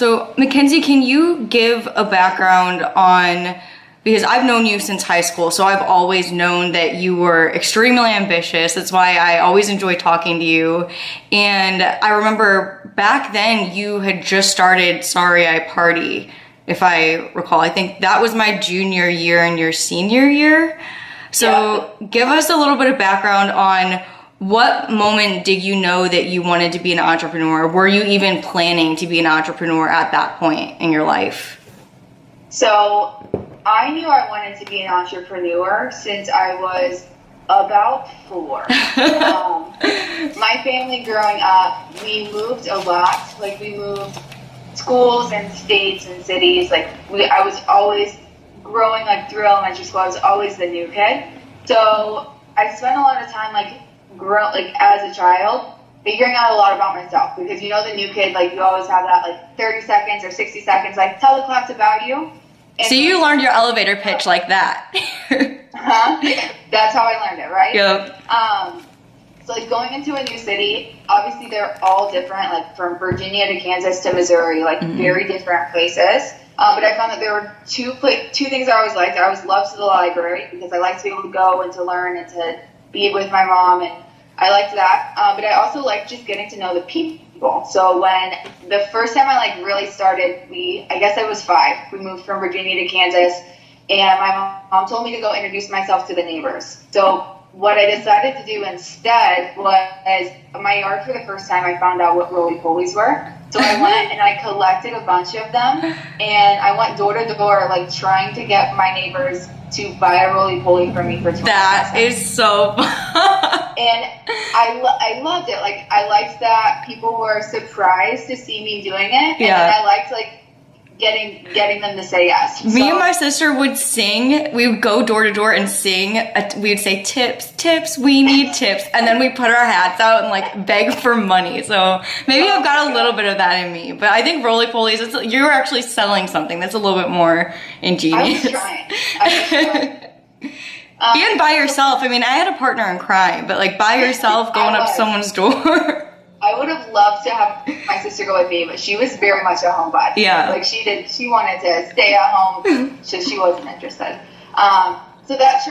So McKenzie, can you give a background on, because I've known you since high school, so I've always known that you were extremely ambitious. That's why I always enjoy talking to you. And I remember back then you had just started Sorry I Party, if I recall. I think that was my junior year and your senior year. So give us a little bit of background on what moment did you know that you wanted to be an entrepreneur? Were you even planning to be an entrepreneur at that point in your life? So I knew I wanted to be an entrepreneur since I was about 4. My family growing up, we moved a lot. Like we moved schools and states and cities. I was always growing through elementary school. I was always the new kid. So I spent a lot of time as a child figuring out a lot about myself, because the new kid, you always have that 30 seconds or 60 seconds, tell the class about you. And so you learned your elevator pitch like that. That's how I learned it, right? Yep. So going into a new city, obviously they're all different, from Virginia to Kansas to Missouri, very different places. But I found that there were two things I always liked. I always loved the library because I liked to be able to go and to learn and to be with my mom, and I liked that. But I also liked just getting to know the people. So when the first time I really started, I guess I was 5. We moved from Virginia to Kansas, and my mom told me to go introduce myself to the neighbors. So what I decided to do instead was, my yard for the first time, I found out what roly-polies were. So I went and I collected a bunch of them, and I went door to door, trying to get my neighbors to buy a roly-poly for me for 20 That is so fun. And I loved it. I liked that people were surprised to see me doing it, and then I liked getting them to say yes. Me and my sister would sing. We would go door to door and sing. We would say, tips, we need tips. And then we put our hats out and beg for money. So maybe I've got a little bit of that in me. But I think roly-polies, you're actually selling something that's a little bit more ingenious. I was trying. And by yourself. I mean, I had a partner in crime, but by yourself going up someone's door. I would have loved to have my sister go with me, but she was very much a homebody. Yeah. She wanted to stay at home, so she wasn't interested. So that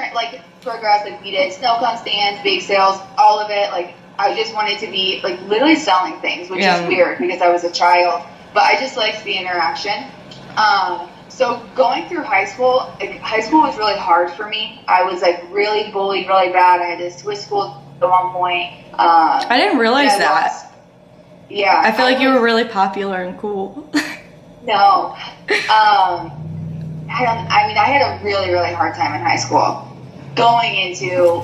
progressed. We did snow cone stands, bake sales, all of it. I just wanted to be literally selling things, which is weird because I was a child, but I just liked the interaction. So going through high school was really hard for me. I was really bullied really bad. I had to switch schools at one point. I didn't realize that. Yeah. I feel like you were really popular and cool. No. I had a really, really hard time in high school. Going into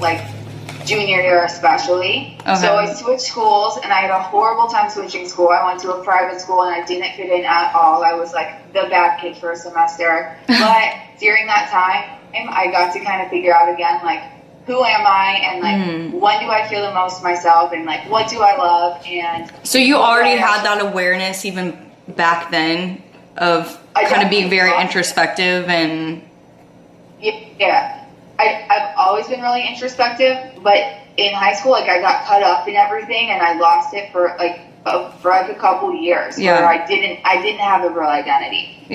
junior year especially. Okay. So I switched schools and I had a horrible time switching school. I went to a private school and I didn't fit in at all. I was the bad kid for a semester. But during that time, I got to kind of figure out again, who am I, and when do I feel the most myself, and what do I love. And so you already had that awareness even back then of kind of being very introspective. And yeah, I've always been really introspective, but in high school I got caught up in everything and I lost it for a couple years where I didn't have a real identity.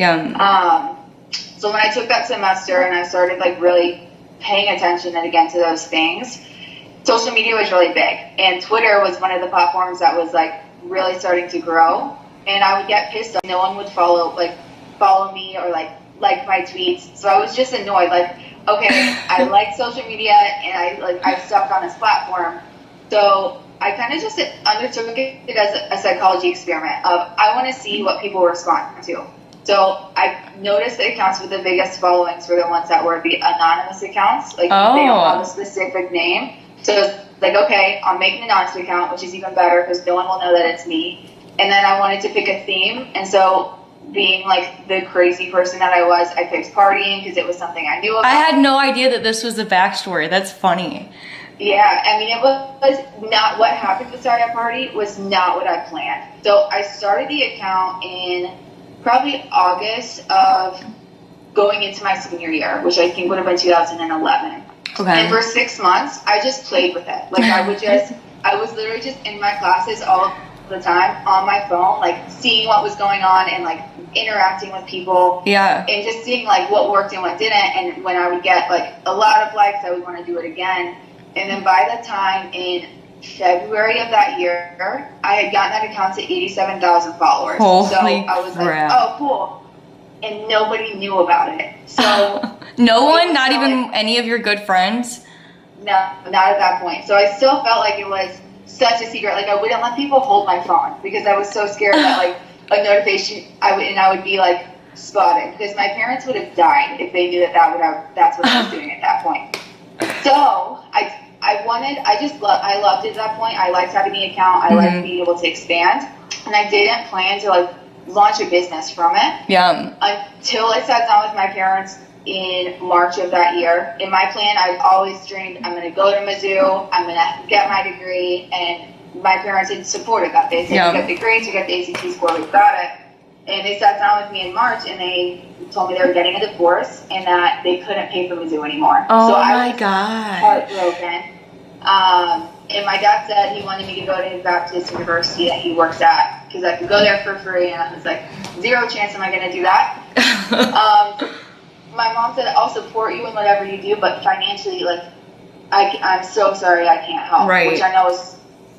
So when I took that semester and I started really paying attention again to those things, social media was really big, and Twitter was one of the platforms that was really starting to grow, and I would get pissed off. No one would follow me or like my tweets, so I was just annoyed. Okay, I like social media and I'm stuck on this platform, so I kind of just undertook it as a psychology experiment of I want to see what people respond to. So I noticed the accounts with the biggest followings were the ones that were the anonymous accounts. They don't have a specific name. So it's okay, I'll make an anonymous account, which is even better because no one will know that it's me. And then I wanted to pick a theme. And so being the crazy person that I was, I picked partying because it was something I knew about. I had no idea that this was the backstory. That's funny. Yeah, it was not what happened with Sorry I Party was not what I planned. So I started the account in probably August of going into my senior year, which I think would have been 2011. Okay. And for 6 months, I just played with it. I was literally just in my classes all the time on my phone, like seeing what was going on and like interacting with people. Yeah. And just seeing like what worked and what didn't. And when I would get like a lot of likes, I would want to do it again. And then by the time in February of that year, I had gotten that account to 87,000 followers. Holy so I was crap. like, oh, cool. And nobody knew about it. So no one, not even any of your good friends? No, not at that point. So I still felt like it was such a secret. Like I wouldn't let people hold my phone because I was so scared that like a notification I would be like spotted, because my parents would have died if they knew that's what I was doing at that point. So I loved it at that point. I liked having the account. I liked being able to expand, and I didn't plan to like launch a business from it. Yeah. Until I sat down with my parents in March of that year. In my plan, I've always dreamed I'm going to go to Mizzou, I'm going to get my degree, and my parents had supported that. They said, you get the grades, you get the ACT score, we've got it. And they sat down with me in March and they told me they were getting a divorce and that they couldn't pay for Mizzou anymore. Oh so my I was God. heartbroken. And my dad said he wanted me to go to his Baptist university that he works at because I could go there for free, and I was like, zero chance am I going to do that. My mom said, I'll support you in whatever you do, but financially, like, I'm so sorry I can't help. Right. Which I know is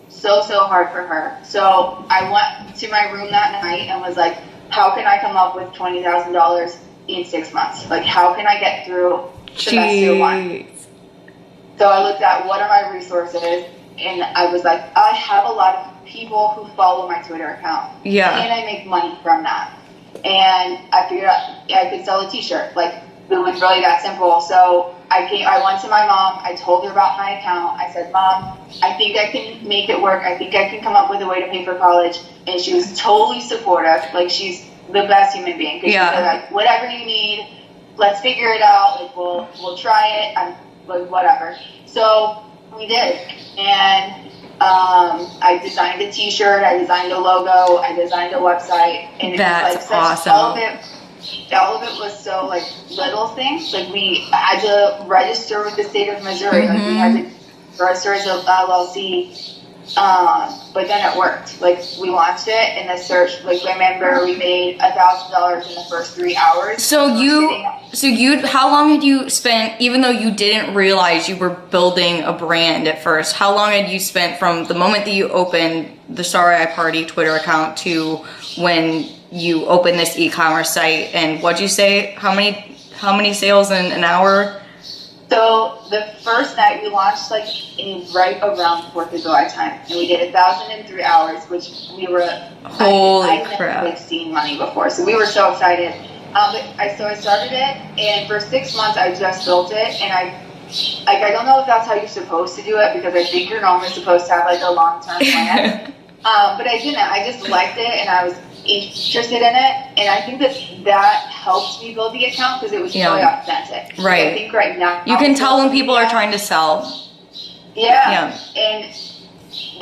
so hard for her. So I went to my room that night and was like, how can I come up with $20,000 in 6 months? Like, how can I get through semester one? So I looked at what are my resources, and I was like, I have a lot of people who follow my Twitter account. Yeah. And I make money from that. And I figured out I could sell a t-shirt. Like, it was really that simple. So I went to my mom. I told her about my account. I said, Mom, I think I can make it work. I think I can come up with a way to pay for college. And she was totally supportive. Like, she's the best human being. She said, like, whatever you need, let's figure it out. Like, we'll try it. I'm like, whatever. So we did. And I designed a t-shirt, I designed a logo, I designed a website, and it was like such awesome. All of it was so like little things. Like we had to register with the state of Missouri, like we had to register as a LLC. But then it worked. Like we launched it, and the search. Like I remember we made $1,000 in the first 3 hours. So how long had you spent? Even though you didn't realize you were building a brand at first, how long had you spent from the moment that you opened the Sorry I Party Twitter account to when you opened this e-commerce site? And what'd you say? How many sales in an hour? So the first night we launched like right around 4th of July time, and we did 1,000 in 3 hours, which we were Holy crap! I've seen money before, so we were so excited. So I started it, and for 6 months I just built it, and I don't know if that's how you're supposed to do it, because I think you're normally supposed to have like a long-term plan. But I didn't. I just liked it, and I was interested in it, and I think that helped me build the account because it was really authentic. Right. I think right now you can tell when people are trying to sell. Yeah. And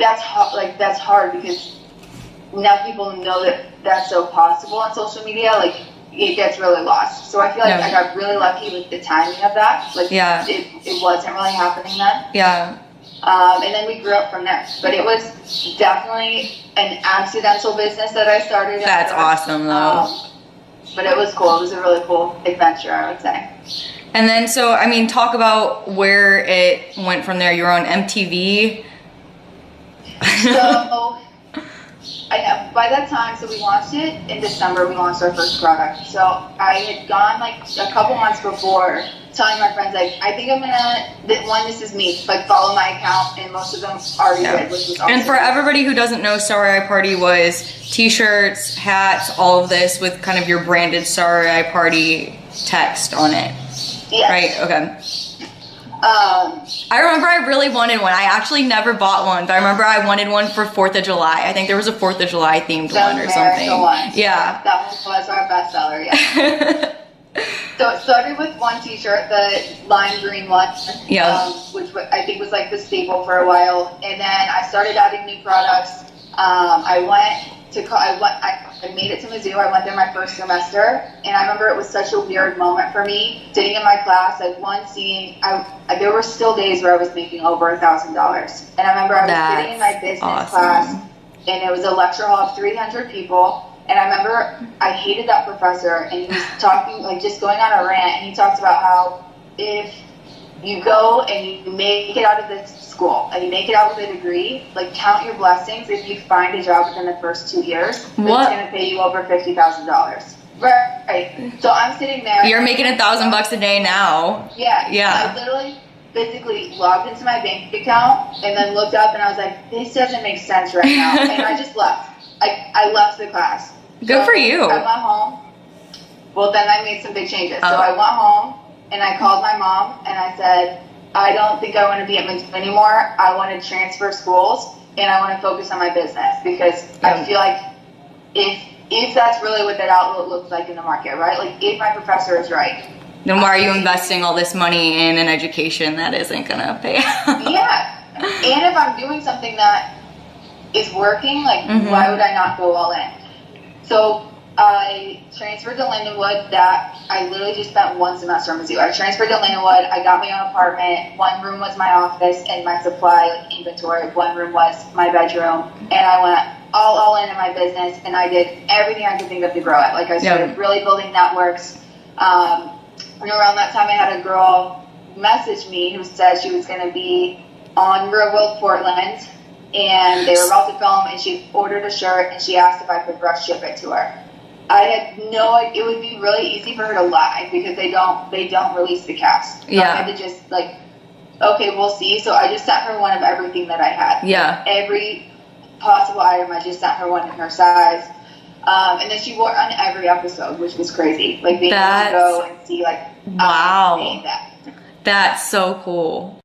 that's hard because now people know that that's so possible on social media. Like it gets really lost. So I feel like I got really lucky with the timing of that. Like it wasn't really happening then. Yeah. And then we grew up from there. But it was definitely an accidental business that I started. That's awesome, though. But it was cool. It was a really cool adventure, I would say. And then, so, I mean, talk about where it went from there. You were on MTV. So, by that time, so we launched it in December. We launched our first product. So I had gone like a couple months before telling my friends, like, I think I'm gonna, this is me, like follow my account, and most of them already did, which was awesome. And for everybody who doesn't know, Sorry I Party was t-shirts, hats, all of this with kind of your branded Sorry I Party text on it. Yes. Right, okay. I remember I really wanted one. I actually never bought one, but I remember I wanted one for 4th of July. I think there was a 4th of July themed one or something. Yeah. That one was our bestseller, yeah. So it started with one t-shirt, the lime green one, which I think was like the staple for a while. And then I started adding new products. I made it to Mizzou. I went there my first semester, and I remember it was such a weird moment for me, sitting in my class, there were still days where I was making over $1,000. And I remember I was sitting in my business class, and it was a lecture hall of 300 people. And I remember I hated that professor, and he was talking, like, just going on a rant, and he talked about how if you go and you make it out of this school and you make it out with a degree, like, count your blessings if you find a job within the first 2 years. What? It's going to pay you over $50,000. Right. So I'm sitting there. You're making $1,000 a day now. Yeah. Yeah. I literally physically logged into my bank account and then looked up and I was like, this doesn't make sense right now. And I just left. I left the class. Good for you. I went home. Well, then I made some big changes. So I went home and I called my mom and I said, I don't think I want to be at Mizzou anymore. I want to transfer schools and I want to focus on my business because I feel like if that's really what that outlook looks like in the market, right? Like, if my professor is right. Then why are you investing all this money in an education that isn't going to pay out? Yeah. And if I'm doing something that is working, like, why would I not go all in? So I transferred to Lindenwood. That I literally just spent 1 semester in Mizzou. I transferred to Lindenwood. I got my own apartment. 1 room was my office and my supply inventory. 1 room was my bedroom. And I went all in my business, and I did everything I could think of to grow it. Like, I started really building networks. And around that time, I had a girl message me who said she was going to be on Real World Portland, and they were about to film, and she ordered a shirt, and she asked if I could rush ship it to her. I had no idea. It would be really easy for her to lie because they don't release the cast. So I had to just, like, okay, we'll see. So I just sent her one of everything that I had. Yeah. Every possible item, I just sent her one in her size. And then she wore it on every episode, which was crazy. Like, being able to go and see, like, wow. that. That's so cool.